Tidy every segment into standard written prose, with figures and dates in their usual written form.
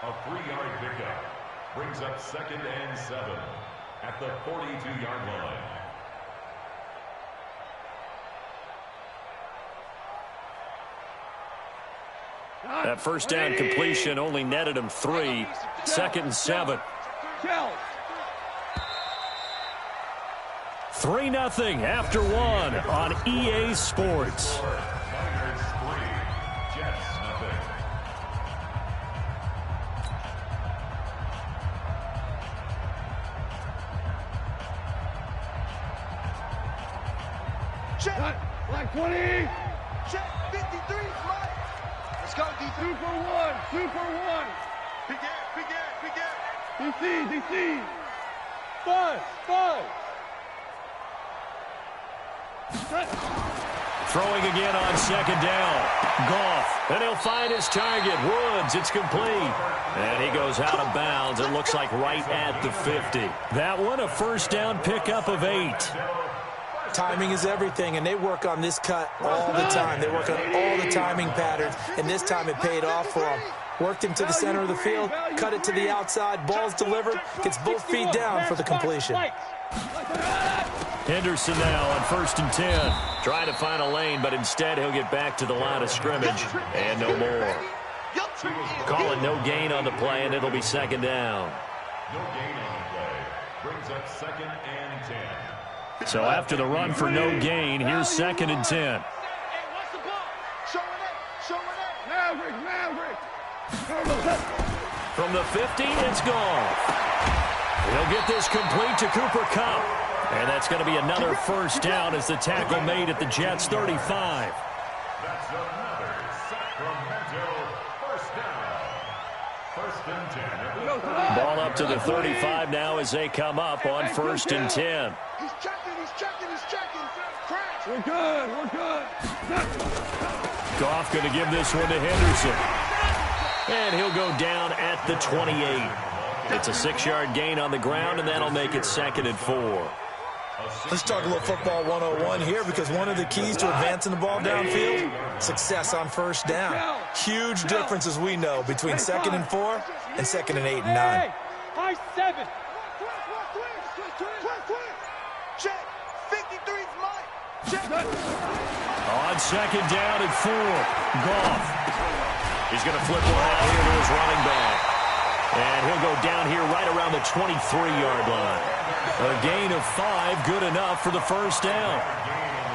A 3-yard pickup brings up 2nd and 7 at the 42-yard line. That first down completion only netted him 3. 2nd and 7. 3-0 after 1 on EA Sports. Niners 3, Jets nothing. Check. Black 20. Check. 53. Mike. Let's go, D. 2 for 1. 2 for 1. Big air. DC. 5. Throwing again on 2nd down. Goff. And he'll find his target. Woods. It's complete. And he goes out of bounds. It looks like right at the 50. That one a first down pickup of 8. Timing is everything, and they work on this cut all the time. They work on all the timing patterns, and this time it paid off for them. Worked him to the center of the field, cut it to the outside, ball's delivered, gets both feet down for the completion. Henderson now on 1st and 10. Trying to find a lane, but instead he'll get back to the line of scrimmage. And no more. Calling no gain on the play, and it'll be 2nd down. No gain on the play brings up 2nd and 10. So after the run for no gain, here's 2nd and 10. Maverick. From the 50, it's gone. He'll get this complete to Cooper Kupp. And that's going to be another first down as the tackle made at the Jets' 35. That's another Sacramento first down. 1st and 10. Ball up to the 35 now as they come up on 1st and 10. He's checking. We're good. Goff going to give this one to Henderson. And he'll go down at the 28. It's a 6-yard gain on the ground, and that'll make it 2nd and 4. Let's talk a little football 101 here, because one of the keys to advancing the ball downfield, success on first down. Huge difference, as we know, between 2nd and 4 and 2nd and 8 and 9. High 7. Check. 53's Mike. Check. On 2nd down at 4, Goff. He's going to flip one out here to his running back. And he'll go down here right around the 23-yard line. A gain of 5, good enough for the first down.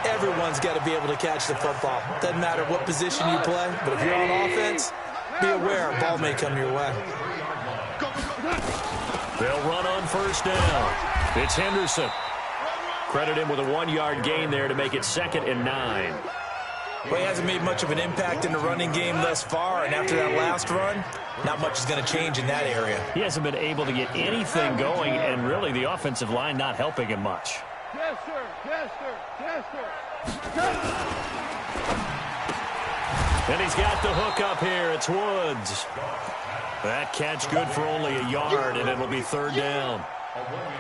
Everyone's got to be able to catch the football. Doesn't matter what position you play, but if you're on offense, be aware a ball may come your way. They'll run on first down. It's Henderson. Credit him with a 1-yard gain there to make it 2nd and 9. Well, he hasn't made much of an impact in the running game thus far, and after that last run, not much is going to change in that area. He hasn't been able to get anything going, and really the offensive line not helping him much. Yes, sir. And he's got the hook up here. It's Woods. That catch good for only a yard, and it'll be 3rd down.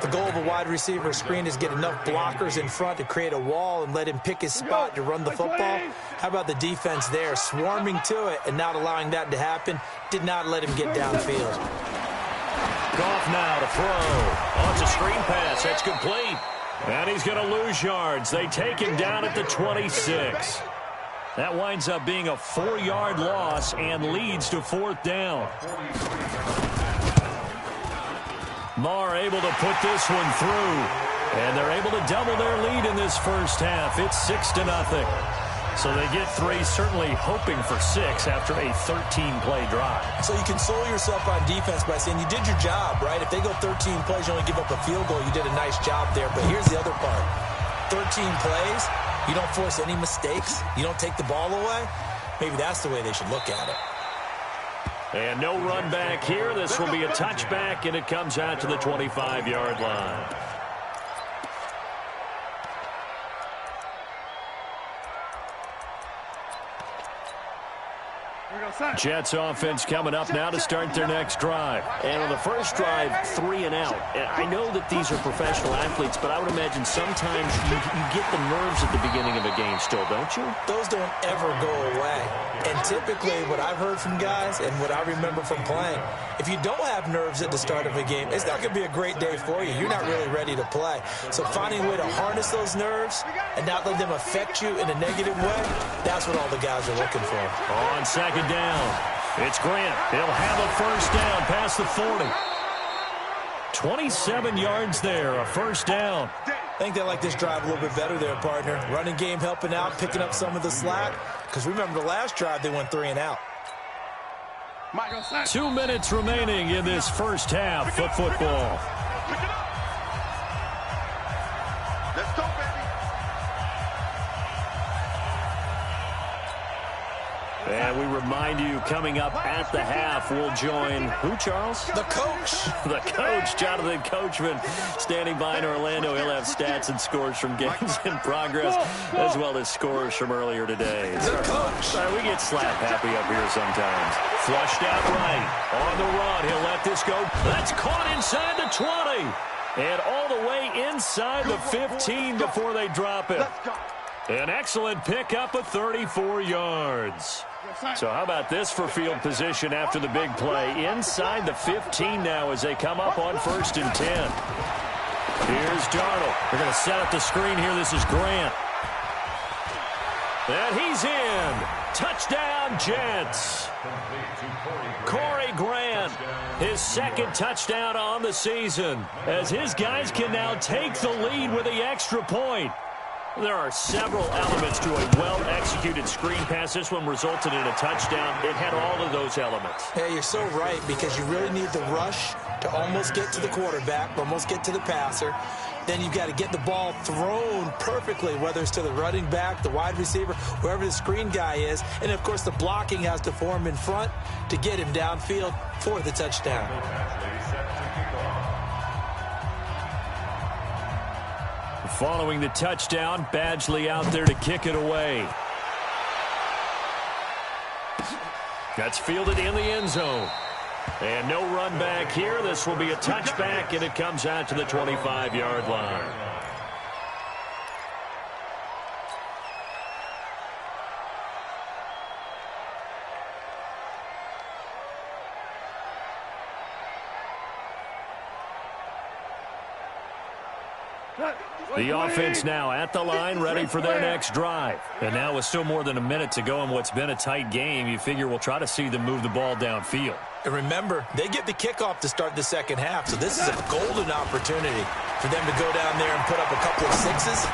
The goal of a wide receiver screen is get enough blockers in front to create a wall and let him pick his spot to run the football. How about the defense there, swarming to it and not allowing that to happen? Did not let him get downfield. Goff now to throw. Oh, it's a screen pass. That's complete. And he's going to lose yards. They take him down at the 26. That winds up being a 4-yard loss and leads to 4th down. Marr able to put this one through. And they're able to double their lead in this first half. It's 6-0. So they get 3, certainly hoping for 6 after a 13-play drive. So you console yourself on defense by saying you did your job, right? If they go 13 plays, you only give up a field goal, you did a nice job there. But here's the other part. 13 plays, you don't force any mistakes, you don't take the ball away. Maybe that's the way they should look at it. And no run back here. This will be a touchback, and it comes out to the 25-yard line. Jets offense coming up now to start their next drive. And on the first drive, 3 and out. And I know that these are professional athletes, but I would imagine sometimes you get the nerves at the beginning of a game still, don't you? Those don't ever go away. And typically what I've heard from guys and what I remember from playing, if you don't have nerves at the start of a game, it's not going to be a great day for you. You're not really ready to play. So finding a way to harness those nerves and not let them affect you in a negative way, that's what all the guys are looking for. On second down, it's Grant. He'll have a first down past the 40. 27 yards there, a first down. I think they like this drive a little bit better there, partner. Running game helping out, picking up some of the slack. Because remember the last drive, they went 3 and out. 2 minutes remaining in this first half of football. Let's go, baby. And we remind you, coming up at the half, we'll join who, Charles? The coach. The coach, Jonathan Coachman, standing by in Orlando. He'll have stats and scores from games in progress, as well as scores from earlier today. The coach. Sorry, we get slap happy up here sometimes. Flushed out right. On the run, he'll let this go. That's caught inside the 20. And all the way inside the 15 before they drop it. An excellent pickup of 34 yards. So how about this for field position after the big play? Inside the 15 now as they come up on 1st and 10. Here's Darnold. They're going to set up the screen here. This is Grant. And he's in. Touchdown, Jets. Corey Grant, his 2nd touchdown on the season, as his guys can now take the lead with the extra point. There are several elements to a well-executed screen pass. This one resulted in a touchdown. It had all of those elements. Hey, you're so right, because you really need the rush to almost get to the quarterback, almost get to the passer. Then you've got to get the ball thrown perfectly, whether it's to the running back, the wide receiver, wherever the screen guy is. And, of course, the blocking has to form in front to get him downfield for the touchdown. Following the touchdown, Badgley out there to kick it away. That's fielded in the end zone. And no run back here. This will be a touchback, and it comes out to the 25-yard line. The offense now at the line, ready for their next drive. And now with still more than a minute to go in what's been a tight game, you figure we'll try to see them move the ball downfield. And remember, they get the kickoff to start the second half, so this is a golden opportunity for them to go down there and put up a couple of sixes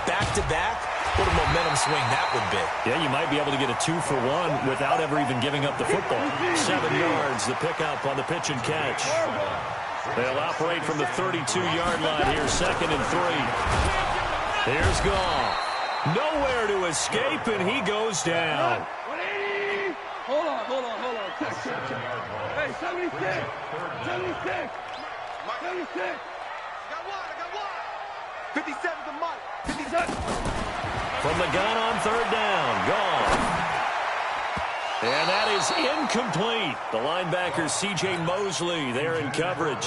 back-to-back. What a momentum swing that would be. Yeah, you might be able to get a 2-for-1 without ever even giving up the football. 7 yards, the pickup on the pitch and catch. They'll operate from the 32-yard line here, 2nd and 3. Here's Goff. Nowhere to escape, and he goes down. Hold on. Check. Hey, 76. 76. 76. I got one. 57 to Mike. 57. From the gun on 3rd down, Goff. And that is incomplete. The linebacker, C.J. Mosley, there in coverage.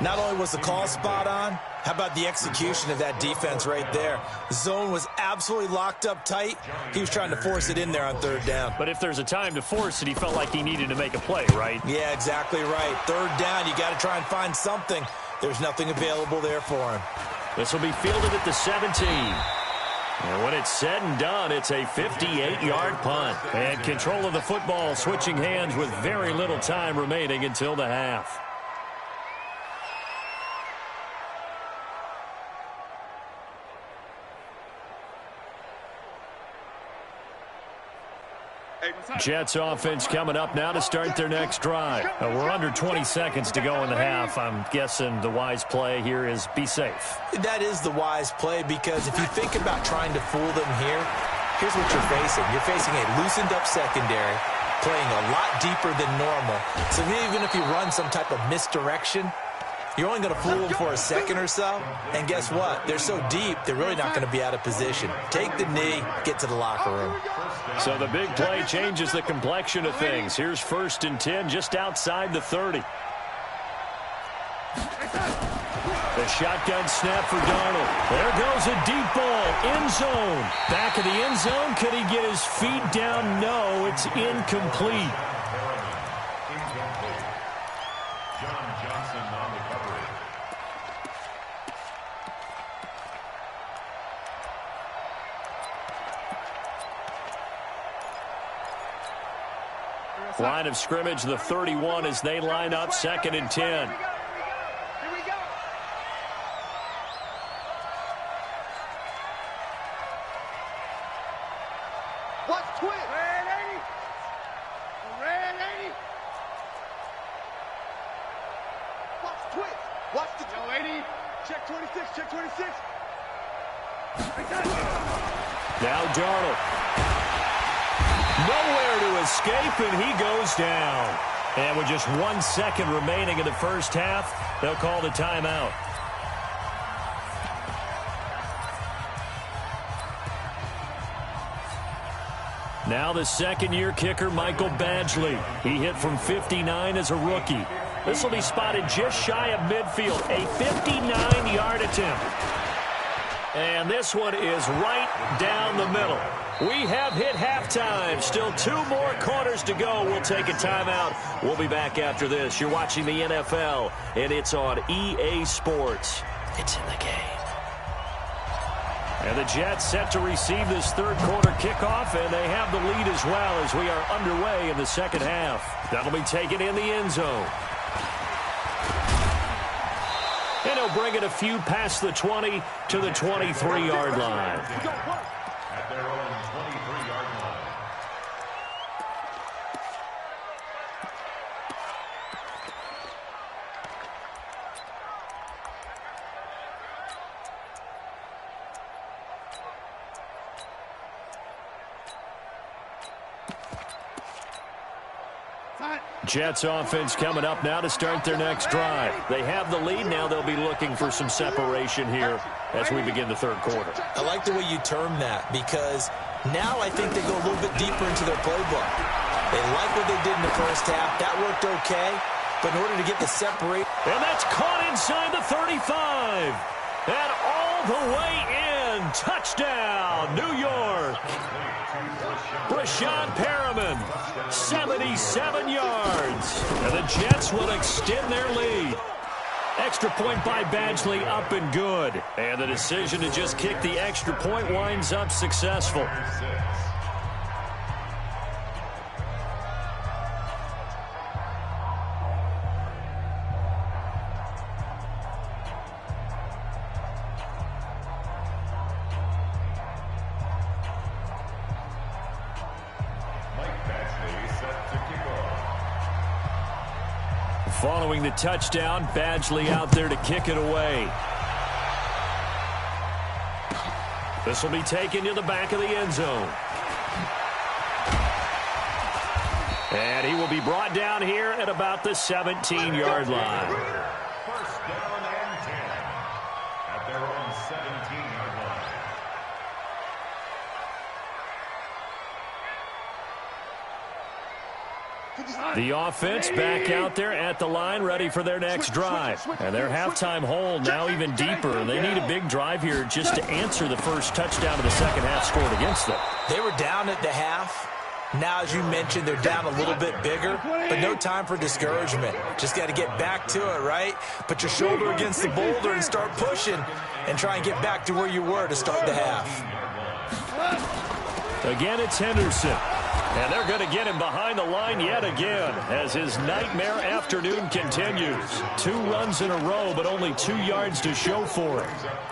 Not only was the call spot on, how about the execution of that defense right there? The zone was absolutely locked up tight. He was trying to force it in there on 3rd down. But if there's a time to force it, he felt like he needed to make a play, right? Yeah, exactly right. 3rd down, you got to try and find something. There's nothing available there for him. This will be fielded at the 17. And when it's said and done, it's a 58-yard punt. And control of the football switching hands with very little time remaining until the half. Jets offense coming up now to start their next drive. We're under 20 seconds to go in the half. I'm guessing the wise play here is be safe. That is the wise play, because if you think about trying to fool them here, here's what you're facing. You're facing a loosened up secondary, playing a lot deeper than normal. So even if you run some type of misdirection, You're only going to fool them for a second or so, and guess what? They're so deep, they're really not going to be out of position. Take the knee, get to the locker room. So the big play changes the complexion of things. Here's 1st and 10 just outside the 30. The shotgun snap for Darnold. There goes a deep ball. End zone. Back of the end zone. Could he get his feet down? No, it's incomplete. John Johnson on the coverage. Line of scrimmage, the 31 as they line up 2nd and 10. Watch twist. Red 80. Red 80. Watch twist. Watch the 80. Check 26. Check 26. Now Darnold. Nowhere to escape, and he goes down. And with just 1 second remaining in the first half, they'll call the timeout. Now the second-year kicker, Michael Badgley. He hit from 59 as a rookie. This will be spotted just shy of midfield, a 59-yard attempt. And this one is right down the middle. We have hit halftime. Still 2 more quarters to go. We'll take a timeout. We'll be back after this. You're watching the NFL, and it's on EA Sports. It's in the game. And the Jets set to receive this third-quarter kickoff, and they have the lead as well as we are underway in the second half. That'll be taken in the end zone. And he'll bring it a few past the 20 to the 23-yard line. At their own 23-yard line. Jets offense coming up now to start their next drive. They have the lead. Now they'll be looking for some separation here as we begin the third quarter. I like the way you term that, because now I think they go a little bit deeper into their playbook. They like what they did in the first half. That worked okay. But in order to get the separate... And that's caught inside the 35. And all the way in. Touchdown, New York. Breshad Perriman, 77 yards. And the Jets will extend their lead. Extra point by Badgley, up and good. And the decision to just kick the extra point winds up successful. Following the touchdown, Badgley out there to kick it away. This will be taken to the back of the end zone. And he will be brought down here at about the 17-yard line. First down and 10 at their own 17-yard line. The offense back out there at the line, ready for their next drive. And their halftime hole now even deeper. They need a big drive here just to answer the first touchdown of the second half scored against them. They were down at the half. Now, as you mentioned, they're down a little bit bigger, but no time for discouragement. Just got to get back to it, right? Put your shoulder against the boulder and start pushing and try and get back to where you were to start the half. Again, it's Henderson. And they're going to get him behind the line yet again as his nightmare afternoon continues. 2 runs in a row, but only 2 yards to show for it.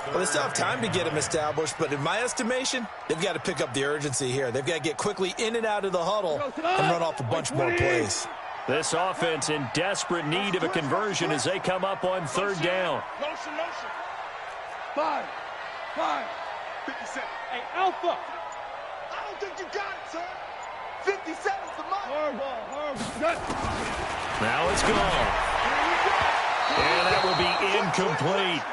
Well, they still have time to get him established, but in my estimation, they've got to pick up the urgency here. They've got to get quickly in and out of the huddle and run off a bunch more plays. This offense in desperate need of a conversion as they come up on third down. Motion. 5. 57. Hey, Alpha. I don't think you got it, son. 57's the money. Horrible. Now it's gone. And that will be incomplete.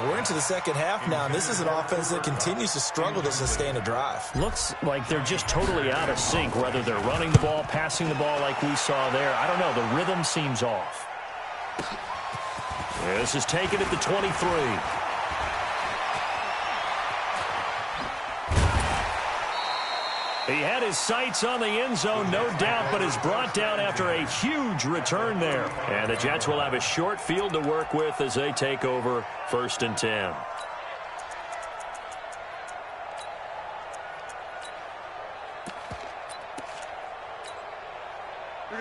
We're into the second half now, and this is an offense that continues to struggle to sustain a drive. Looks like they're just totally out of sync, whether they're running the ball, passing the ball like we saw there. I don't know. The rhythm seems off. This is taken at the 23. He had his sights on the end zone, no doubt, but is brought down after a huge return there. And the Jets will have a short field to work with as they take over 1st and 10.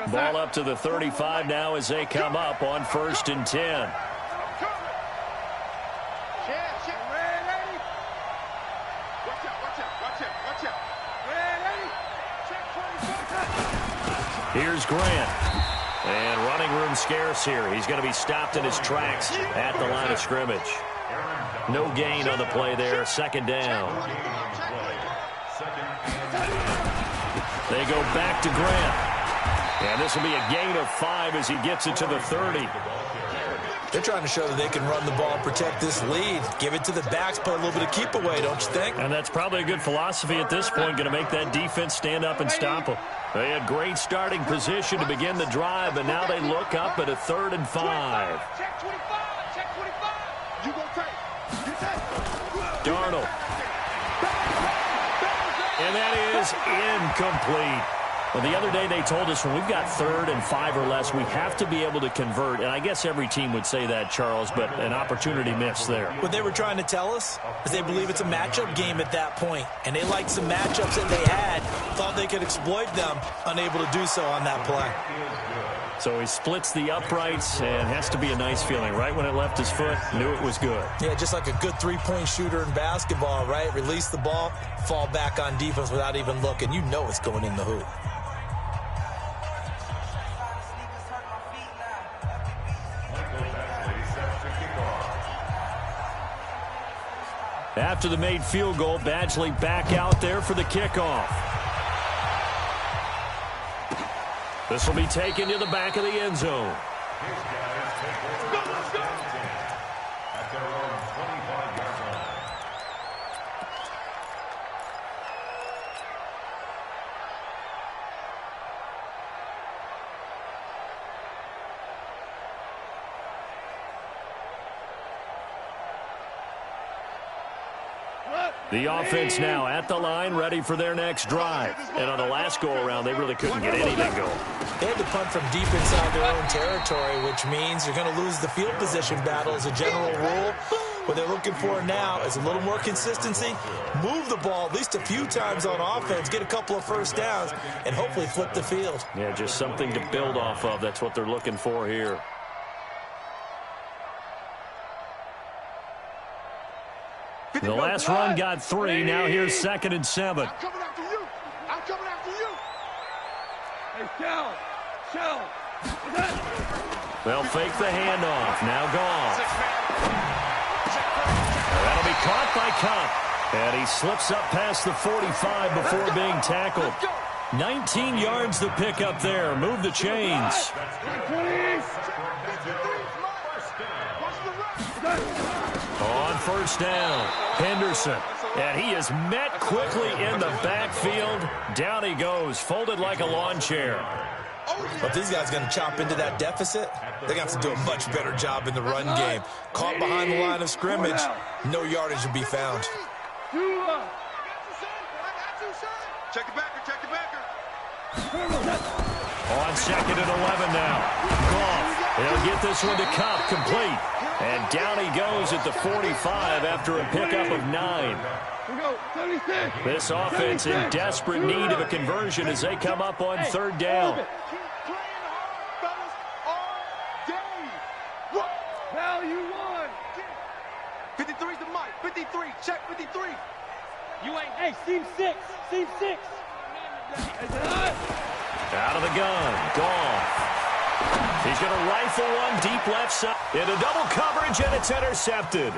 Ball up to the 35 now as they come up on 1st and 10. Here's Grant. And running room scarce here. He's going to be stopped in his tracks at the line of scrimmage. No gain on the play there. 2nd down. They go back to Grant. And this will be a gain of 5 as he gets it to the 30. They're trying to show that they can run the ball, protect this lead, give it to the backs, play a little bit of keep away, don't you think? And that's probably a good philosophy at this point, going to make that defense stand up and stop them. They had great starting position to begin the drive, and now they look up at a 3rd and 5. Darnold. And that is incomplete. Well, the other day they told us when we've got 3rd and 5 or less, we have to be able to convert. And I guess every team would say that, Charles, but an opportunity missed there. What they were trying to tell us is they believe it's a matchup game at that point. And they liked some matchups that they had, thought they could exploit them, unable to do so on that play. So he splits the uprights and has to be a nice feeling. Right when it left his foot, knew it was good. Yeah, just like a good three-point shooter in basketball, right? Release the ball, fall back on defense without even looking. You know it's going in the hoop. After the made field goal, Badgley back out there for the kickoff. This will be taken to the back of the end zone. At their own 25-yard line. The offense now at the line, ready for their next drive. And on the last go-around, they really couldn't get anything going. They had to punt from deep inside their own territory, which means you're going to lose the field position battle as a general rule. What they're looking for now is a little more consistency, move the ball at least a few times on offense, get a couple of first downs, and hopefully flip the field. Yeah, just something to build off of. That's what they're looking for here. The last run got 3. Now here's 2nd and 7. I'm coming after you. I'm coming after you. Hey, Shell. They'll fake the handoff. Now Goff. That'll be caught by Kupp. And he slips up past the 45 before being tackled. 19 yards to pick up there. Move the chains. On 1st down, Henderson. And he is met quickly in the backfield. Down he goes, folded like a lawn chair. But these guys are going to chop into that deficit. They're going to have to do a much better job in the run game. Caught behind the line of scrimmage, no yardage to be found. Check the backer, check the backer. On 2nd and 11 now. Goff. He'll get this one to Kupp, complete. And down he goes at the 45 after a pickup of 9. This offense in desperate need of a conversion as they come up on 3rd down. 53's the mic. 53. Check 53. You ain't. Hey, seam 6. Seam 6. Out of the gun. Goff. He's going to rifle one deep left side. Into double coverage, and it's intercepted.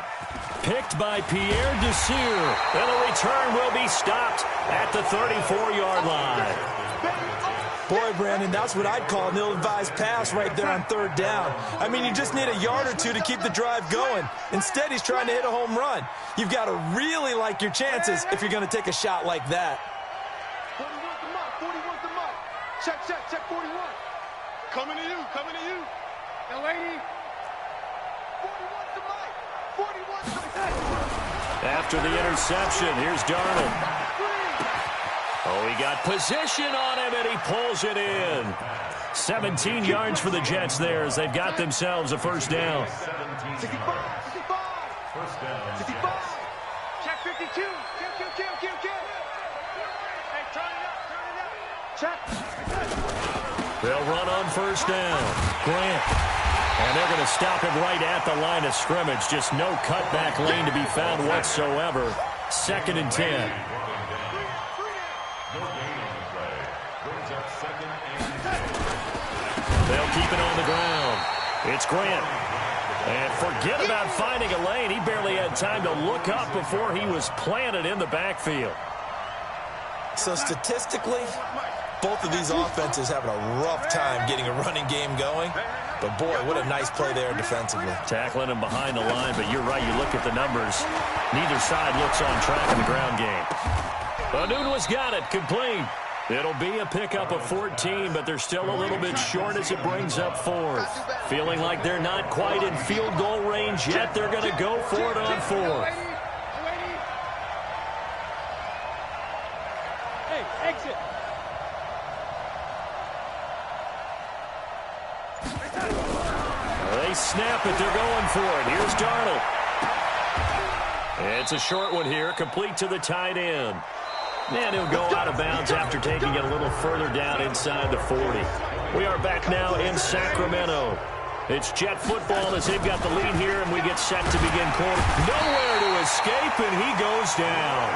Picked by Pierre Desir. And the return will be stopped at the 34-yard line. Boy, Brandon, that's what I'd call an ill-advised pass right there on third down. I mean, you just need a yard or two to keep the drive going. Instead, he's trying to hit a home run. You've got to really like your chances if you're going to take a shot like that. 41's the mark, 41's the mark. Check, 41. Coming to you. Now, lady. 41's the mark, 41's the mark. After the interception, here's Darnold. Oh, he got position on him, and he pulls it in. 17 yards for the Jets there as they've got themselves a first down. 65. First down. 65. Check 52. Kill. Hey, turn it up. Check. They'll run on first down. Grant. And they're going to stop him right at the line of scrimmage. Just no cutback lane to be found whatsoever. 2nd and 10. They'll keep it on the ground. It's Grant. And forget about finding a lane. He barely had time to look up before he was planted in the backfield. So statistically, both of these offenses having a rough time getting a running game going. But, boy, what a nice play there defensively. Tackling him behind the line, but you're right. You look at the numbers. Neither side looks on track in the ground game. Anunwa's got it. Complete. It'll be a pickup of 14, but they're still a little bit short as it brings up 4th. Feeling like they're not quite in field goal range yet. They're going to go for it on 4th. Hey, exit. They snap it. They're going for it. Here's Darnold. It's a short one here, complete to the tight end. And he'll go out of bounds after taking it a little further down inside the 40. We are back now in Sacramento. It's Jet football as they've got the lead here, and we get set to begin quarter. Nowhere to escape, and he goes down.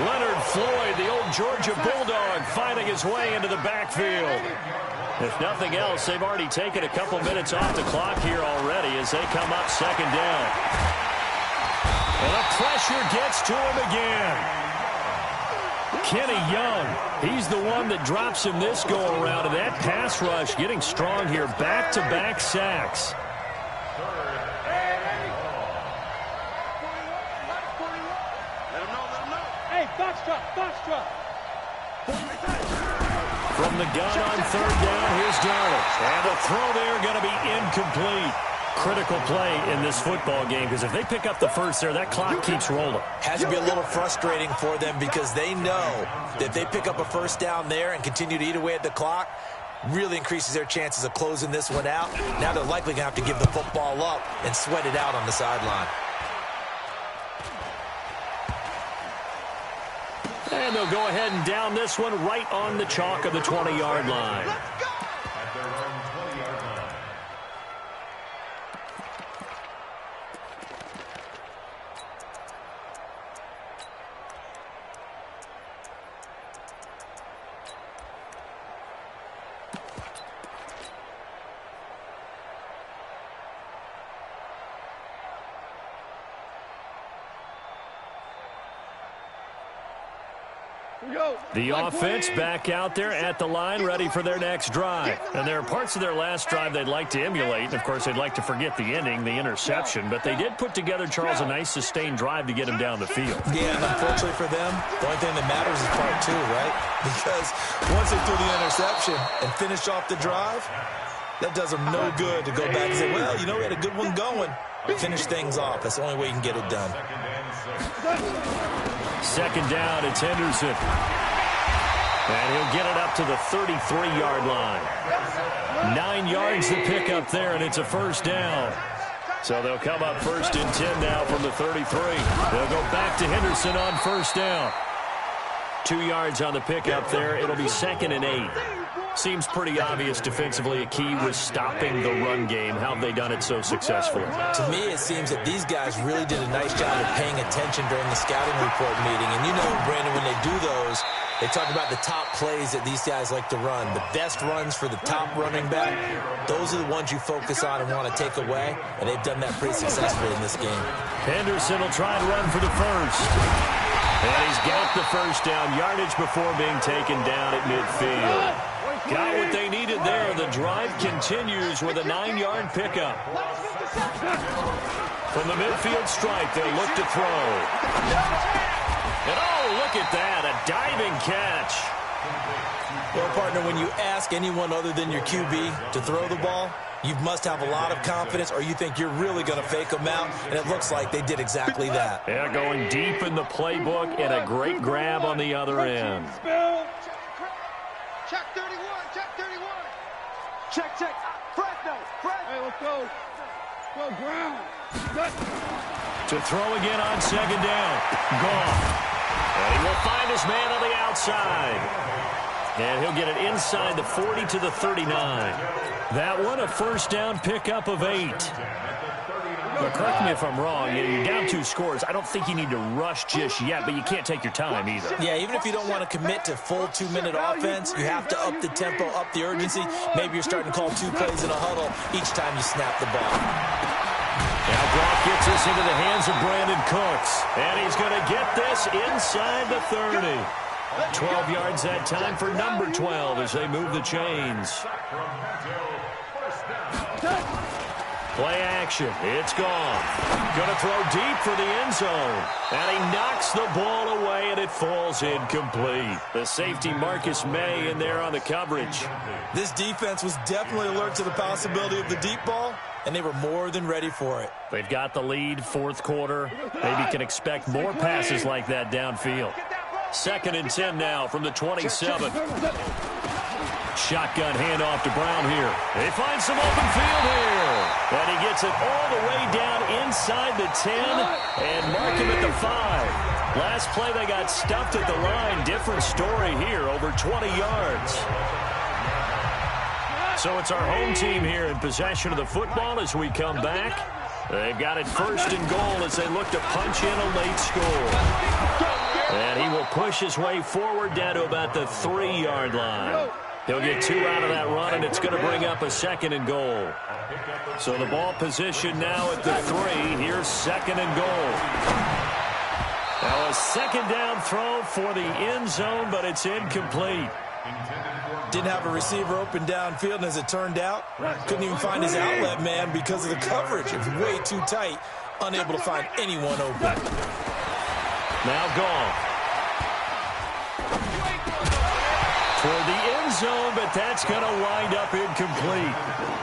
Leonard Floyd, the old Georgia Bulldog, finding his way into the backfield. If nothing else, they've already taken a couple minutes off the clock here already as they come up 2nd down. And the pressure gets to him again. Kenny Young, he's the one that drops him this go-around, and that pass rush getting strong here. Back-to-back sacks. Hey, box drop. From the gun on 3rd down, here's Darnold. And the throw there going to be incomplete. Critical play in this football game because if they pick up the first there, that clock keeps rolling. Has to be a little frustrating for them because they know that if they pick up a first down there and continue to eat away at the clock, really increases their chances of closing this one out. Now they're likely going to have to give the football up and sweat it out on the sideline. And they'll go ahead and down this one right on the chalk of the 20-yard line. At their own 20-yard line. The offense back out there at the line, ready for their next drive. And there are parts of their last drive they'd like to emulate. Of course, they'd like to forget the ending, the interception. But they did put together, Charles, a nice sustained drive to get him down the field. Yeah, and unfortunately for them, the only thing that matters is part 2, right? Because once they threw the interception and finished off the drive, that does them no good to go back and say, well, you know, we had a good one going. Finish things off. That's the only way you can get it done. 2nd down, it's Henderson. And he'll get it up to the 33-yard line. 9 yards to pick up there, and it's a first down. So they'll come up 1st and 10 now from the 33. They'll go back to Henderson on first down. 2 yards on the pickup there. It'll be 2nd and 8. Seems pretty obvious defensively a key was stopping the run game. How have they done it so successfully? To me, it seems that these guys really did a nice job of paying attention during the scouting report meeting. And you know, Brandon, when they do those, they talk about the top plays that these guys like to run. The best runs for the top running back, those are the ones you focus on and want to take away. And they've done that pretty successfully in this game. Henderson will try and run for the first. And he's got the first down, yardage before being taken down at midfield. Got what they needed there. The drive continues with a 9-yard pickup. From the midfield stripe, they'll look to throw. And oh, look at that, a diving catch. Well, partner, when you ask anyone other than your QB to throw the ball, you must have a lot of confidence, or you think you're really going to fake them out, and it looks like they did exactly that. Yeah, going deep in the playbook and a great grab on the other end. Check 31, check 31. Check. Fresno. Hey, let's go. Go ground. To throw again on second down. Goff. And he will find his man on the outside. And he'll get it inside the 40 to the 39. That one, a first down pickup of 8. But correct me if I'm wrong, you're down 2 scores. I don't think you need to rush just yet, but you can't take your time either. Yeah, even if you don't want to commit to full 2-minute offense, you have to up the tempo, up the urgency. Maybe you're starting to call 2 plays in a huddle each time you snap the ball. Now Goff gets this into the hands of Brandon Cooks. And he's going to get this inside the 30. 12 yards that time for number 12 as they move the chains. Play action. It's gone. Going to throw deep for the end zone. And he knocks the ball away, and it falls incomplete. The safety Marcus May in there on the coverage. This defense was definitely alert to the possibility of the deep ball, and they were more than ready for it. They've got the lead, 4th quarter. Maybe can expect more passes like that downfield. 2nd and 10 now from the 27. Shotgun handoff to Brown here. They find some open field here. And he gets it all the way down inside the 10 and mark him at the 5. Last play they got stuffed at the line. Different story here, over 20 yards. So it's our home team here in possession of the football as we come back. They've got it 1st and goal as they look to punch in a late score. And he will push his way forward down to about the 3-yard line. He'll get 2 out of that run, and it's going to bring up a 2nd and goal. So the ball position now at the 3. Here's 2nd and goal. Now a 2nd down throw for the end zone, but it's incomplete. Didn't have a receiver open downfield, and as it turned out, couldn't even find his outlet man because of the coverage. It was way too tight, unable to find anyone open. Now Goff. For the end zone, but that's going to wind up incomplete.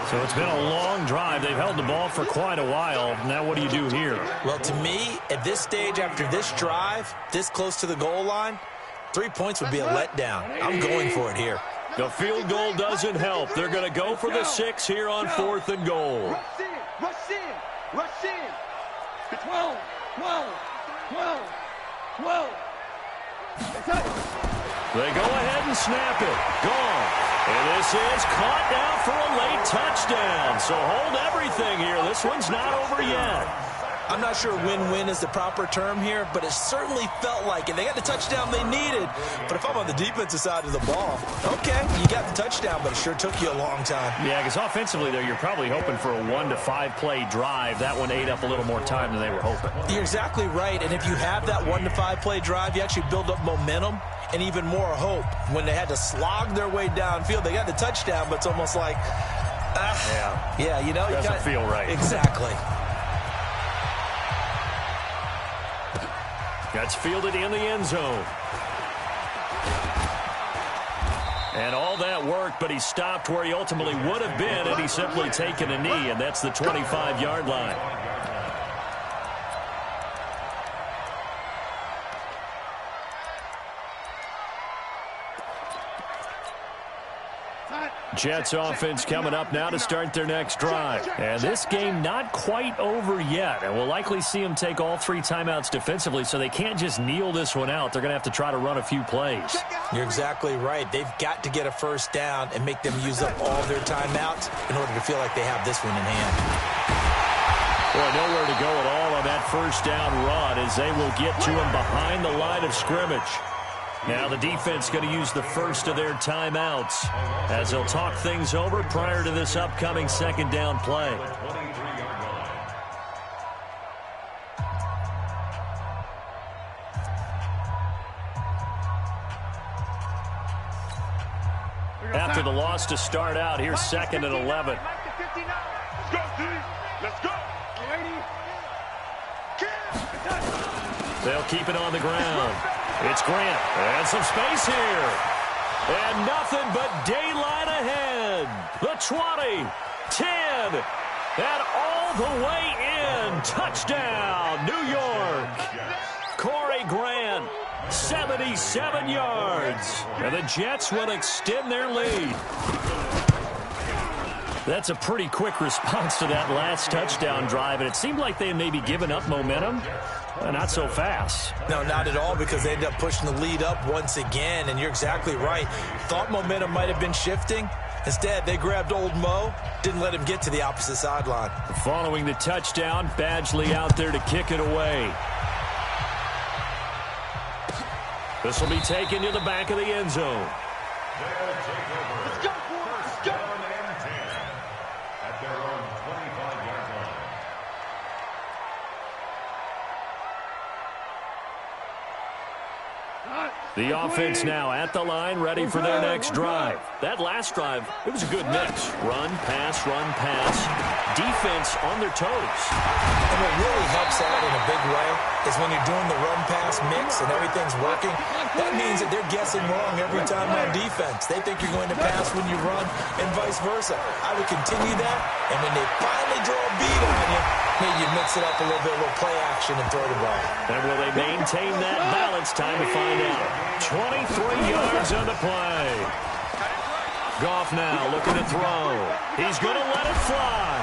So it's been a long drive. They've held the ball for quite a while. Now what do you do here? Well, to me, at this stage, after this drive, this close to the goal line, 3 points would be a letdown. I'm going for it here. The field goal doesn't help. They're going to go for the 6 here on 4th and goal. Rush in. 12. They go ahead and snap it. Gone. And this is caught now for a late touchdown. So hold everything here. This one's not over yet. I'm not sure win-win is the proper term here, but it certainly felt like it. They got the touchdown they needed. But if I'm on the defensive side of the ball, okay, you got the touchdown, but it sure took you a long time. Yeah, because offensively, though, you're probably hoping for a 1 to 5 play drive. That one ate up a little more time than they were hoping. You're exactly right. And if you have that 1 to 5 play drive, you actually build up momentum and even more hope. When they had to slog their way downfield, they got the touchdown, but it's almost like, yeah, you know, doesn't feel right. Exactly. That's fielded in the end zone. And all that work, but he stopped where he ultimately would have been had he simply taken a knee, and that's the 25-yard line. Jets offense coming up now to start their next drive. And this game not quite over yet. And we'll likely see them take all 3 timeouts defensively, so they can't just kneel this one out. They're going to have to try to run a few plays. You're exactly right. They've got to get a first down and make them use up all their timeouts in order to feel like they have this one in hand. Boy, nowhere to go at all on that first down run as they will get to him behind the line of scrimmage. Now the defense going to use the first of their timeouts as they'll talk things over prior to this upcoming 2nd down play. After the loss to start out. Here's 2nd and 11. Let's go, D. Let's go. They'll keep it on the ground. It's Grant. And some space here. And nothing but daylight ahead. The 20, 10, and all the way in. Touchdown, New York. Corey Grant, 77 yards. And the Jets will extend their lead. That's a pretty quick response to that last touchdown drive, and it seemed like they may be giving up momentum. Not so fast. No, not at all, because they ended up pushing the lead up once again, and you're exactly right. Thought momentum might have been shifting. Instead, they grabbed Old Mo, didn't let him get to the opposite sideline. Following the touchdown, Badgley out there to kick it away. This will be taken to the back of the end zone. Let's go, boys. Let's go. At their own 25-yard line. The offense now at the line, ready for their next drive. That last drive, it was a good mix. Run, pass, defense on their toes. And what really helps out in a big way is when you're doing the run-pass mix and everything's working, that means that they're guessing wrong every time on defense. They think you're going to pass when you run and vice versa. I would continue that, and when they finally draw a beat on you, maybe you mix it up a little bit, a little play action and throw the ball. And will they maintain that balance? Time to find out. 23 yards on the play. Goff now looking to throw. He's going to let it fly.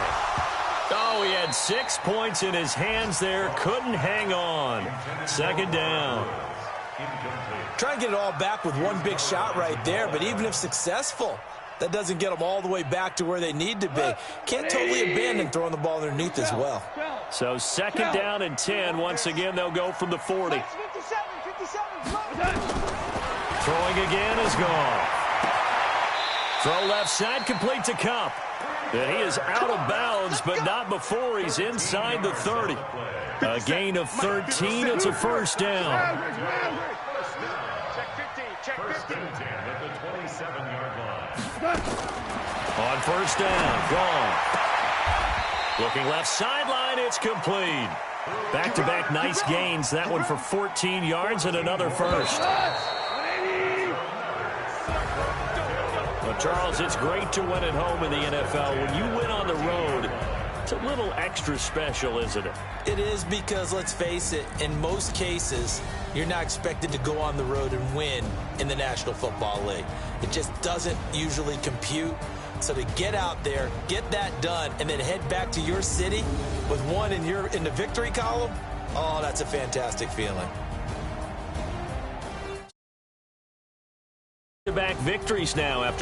Oh, he had 6 points in his hands there. Couldn't hang on. 2nd down. Try and get it all back with one big shot right there, but even if successful, that doesn't get them all the way back to where they need to be. Can't totally abandon throwing the ball underneath as well. So 2nd down and 10. Once again, they'll go from the 40. 57. Throwing again is gone. Throw left side, complete to Kupp. And he is out of bounds, but not before he's inside the 30. A gain of 13. It's a 1st down. First and 10 at the 27-yard line. On 1st down, gone. Looking left sideline, it's complete. Back-to-back nice gains. That one for 14 yards and another 1st. Well, Charles, it's great to win at home in the NFL. When you win on the road, it's a little extra special, isn't it? It is, because, let's face it, in most cases, you're not expected to go on the road and win in the National Football League. It just doesn't usually compute. So to get out there, get that done, and then head back to your city with one in the victory column, oh, that's a fantastic feeling. Back victories now after